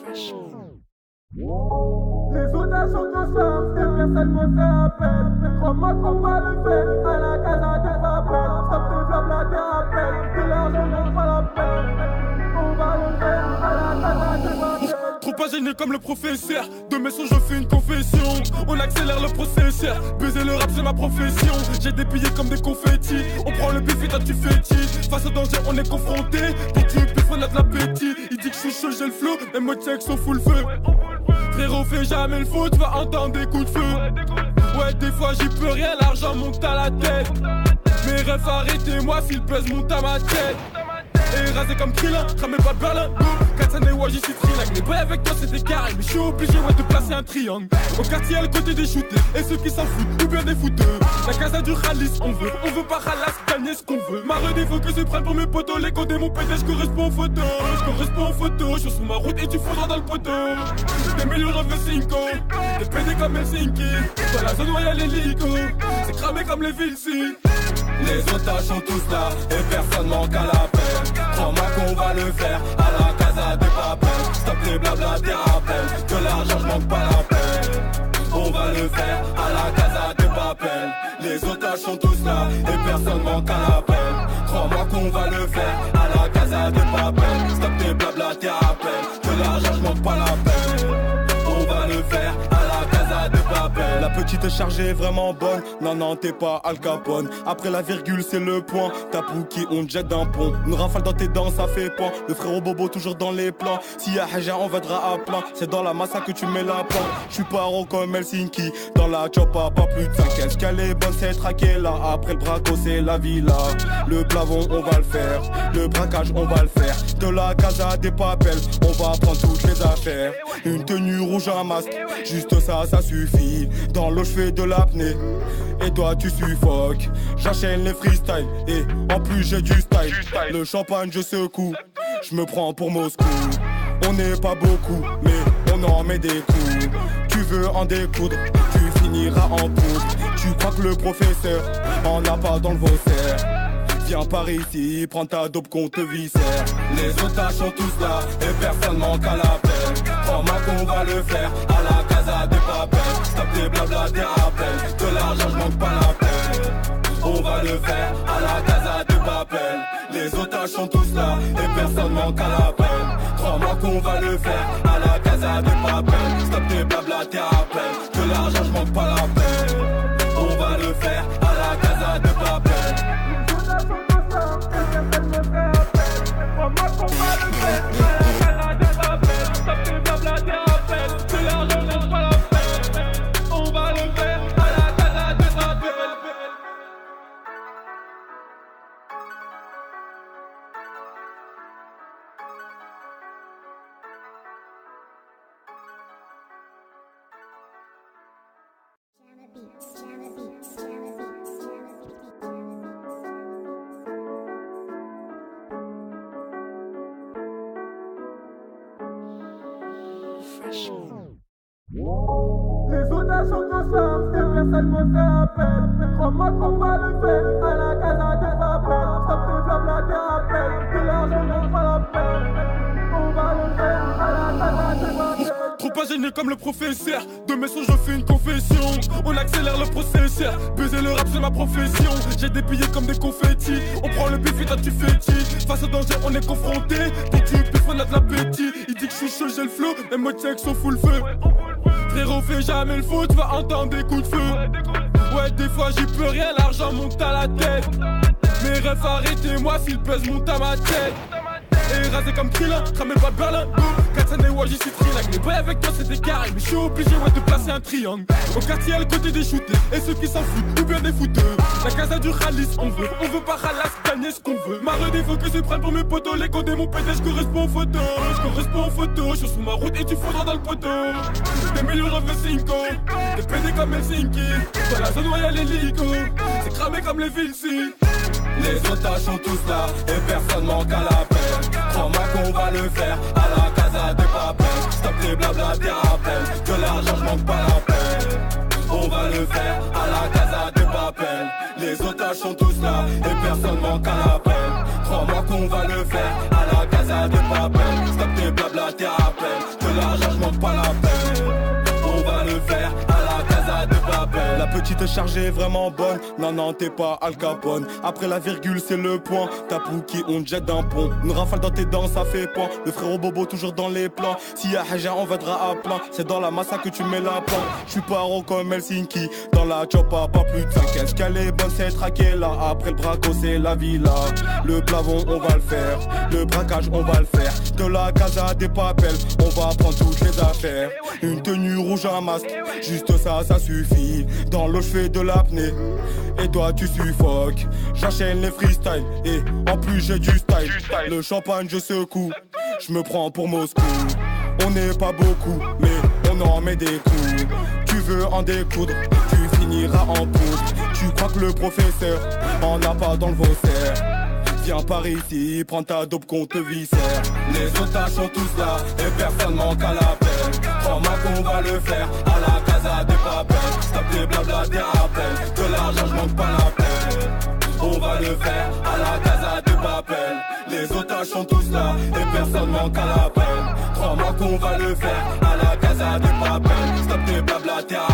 Les otages sont tous femmes, et personne me fait appel. Crois-moi qu'on va le faire, à la casa des appels. Stop tes blabla, tes rappels, de l'argent n'en pas la peine. On va le faire, à la casa des appels. Trop pas gêné comme le professeur, de mes sons je fais une confession. On accélère le processeur, baiser le rap c'est ma profession. J'ai des billets comme des confettis, on prend le bif et toi tu fétis. Face au danger on est confronté, quand tu bif on a de l'appétit. Il dit que je suis chaud, j'ai le flow, mes mots check sont full feu. Frérot fais jamais le faux, tu vas entendre des coups de feu. Ouais des fois j'y peux rien, l'argent monte à la tête. Mes rêves arrêtez-moi, s'il pèse monte à ma tête. Et rasé comme Krillin, cramé pas de Berlin. Katane ouais j'y suis trilingue. Les boys avec toi c'était carré, mais je suis obligé ouais de placer un triangle. Au quartier à le côté des shooters, et ceux qui s'en foutent, ou bien des fouteux. La casa du Khalis, on veut pas Khalas, gagner ce qu'on veut. Ma redé faut que je prenne pour mes potos, les condés mon PD, je correspond aux photos. Je correspond aux photos, je suis sur ma route et tu foudras dans le poteau. Des millions de 5 des PD comme Helsinki. Dans la zone où y'a l'hélico, c'est cramé comme les Vinci. Les otages sont tous là et personne manque à l'appel. Crois-moi qu'on va le faire à la casa des papels. Stop tes blabla, tes rappels, que l'argent je manque pas la peine. On va le faire à la casa des papels. Les otages sont tous là et personne manque à l'appel. Crois-moi qu'on va le faire à la casa des papels. Stop tes blabla, tes rappels, que l'argent je manque pas la peine. On va le faire à la casa de Papel. La petite chargée est vraiment bonne. Non, t'es pas Al Capone. Après la virgule, c'est le point. Ta qui on te jette d'un pont. Une rafale dans tes dents, ça fait point. Le frérot Bobo, toujours dans les plans. S'il y a Haja, on viendra à plein. C'est dans la massa que tu mets la plante. J'suis pas rond comme Helsinki. Dans la choppa, pas plus de 5 S. Qu'elle est bonne, c'est traqué là. Après le braco, c'est la villa. Le plavon, on va le faire. Le braquage, on va le faire. De la casa des papels, on va prendre toutes les affaires. Une tenue rouge, un masque. Juste ça suffit. Dans l'eau j'fais de l'apnée et toi tu suffoques. J'enchaîne les freestyles et en plus j'ai du style. Le champagne je secoue, je me prends pour Moscou. On n'est pas beaucoup mais on en met des coups. Tu veux en découdre, tu finiras en poudre. Tu crois que le professeur en a pas dans le Vaussaire. Viens par ici, prends ta dope qu'on te viscère. Les otages sont tous là et personne manque à l'appel. Crois-moi qu'on va le faire à la casa des papels. Stop tes blabla, tes rappels, que l'argent je manque pas la peine. On va le faire à la casa des papels. Les otages sont tous là et personne manque à l'appel. Crois-moi qu'on va le faire à la casa des papels. Stop tes blabla, tes rappels, que l'argent je manque pas la peine. On va le faire à la casa des papels. Les otages sont tous femmes, et personne me fait appel. Crois-moi qu'on va le faire, à la casa des appels. Stop tes blabla, tes rappels, de l'argent n'en pas la peine. On va le faire, à la casa des appels. Trop pas gêné comme le professeur, de mes sons je fais une confession. On accélère le processeur, baiser le rap c'est ma profession. J'ai des billets comme des confettis, on prend le bif et toi tu fétis. Face au danger on est confronté, quand tu bif on a de l'appétit. Il dit que je suis chaud, j'ai le flow, mes mots check sont full feu. Frérot fais jamais le faux, tu vas entendre des coups de feu. Ouais des fois j'y peux rien, l'argent monte à la tête. Mes rêves arrêtez-moi, s'il pèse monte à ma tête. Et rasé comme Krillin, cramé pas de Berlin. Katane ouais j'y suis trilingue. Les boys avec toi c'était carré, mais je suis obligé ouais de placer un triangle. Au quartier à le côté des shooters, et ceux qui s'en foutent, ou bien des fouteux. La casa du Khalis, on veut pas Khalas, gagner ce qu'on veut. Ma redé faut que je prenne pour mes potos, les condés mon PD, je correspond aux photos. Je correspond aux photos, je suis sur ma route et tu foudras dans le poteau. Des millions de 5 des PD comme Helsinki. Dans la zone où y'a l'hélico, c'est cramé comme les Vinci. Les otages sont tous là et personne manque à l'appel. Crois-moi qu'on va le faire à la casa des papels. Stop tes blabla, tes rappels, que l'argent je manque pas la peine. On va le faire à la casa des papels. Les otages sont tous là et personne manque à l'appel. Crois-moi qu'on va le faire à la casa des papels. Stop tes blabla, tes rappels, que pas la peine. On va le faire à la Casa de Papel. La petite est chargée vraiment bonne. Non, t'es pas Al Capone. Après la virgule, c'est le point. Ta qui on te jette d'un pont. Une rafale dans tes dents, ça fait point. Le frérot Bobo toujours dans les plans. S'il y a Haja, on viendra à plein. C'est dans la massa que tu mets la plante. J'suis paro comme Helsinki. Dans la choppa, pas plus de 5. Est-ce qu'elle est bonne, c'est traqué là. Après le braco, c'est la villa. Le plavon, on va le faire. Le braquage, on va le faire. De la Casa des Papel, on va prendre toutes les affaires. Une tenue rouge, un masque. Juste ça suffit. Dans l'eau, j'fais de l'apnée. Et toi, tu suffoques. J'enchaîne les freestyles. Et en plus, j'ai du style. Le champagne, je secoue. Je me prends pour Moscou. On n'est pas beaucoup, mais on en met des coups. Tu veux en découdre, tu finiras en poudre. Tu crois que le professeur en a pas dans le Vaussaire? Viens par ici, prends ta dope qu'on te viscère. Les otages sont tous là et personne manque à l'appel. Crois-moi qu'on va le faire à la Casa de Papel. Stop les blabla des rappels, de l'argent je manque pas la peine. On va le faire à la Casa de Papel. Les otages sont tous là et personne manque à l'appel. Crois-moi qu'on va le faire à la Casa de Papel. Stop les blabla des rappels.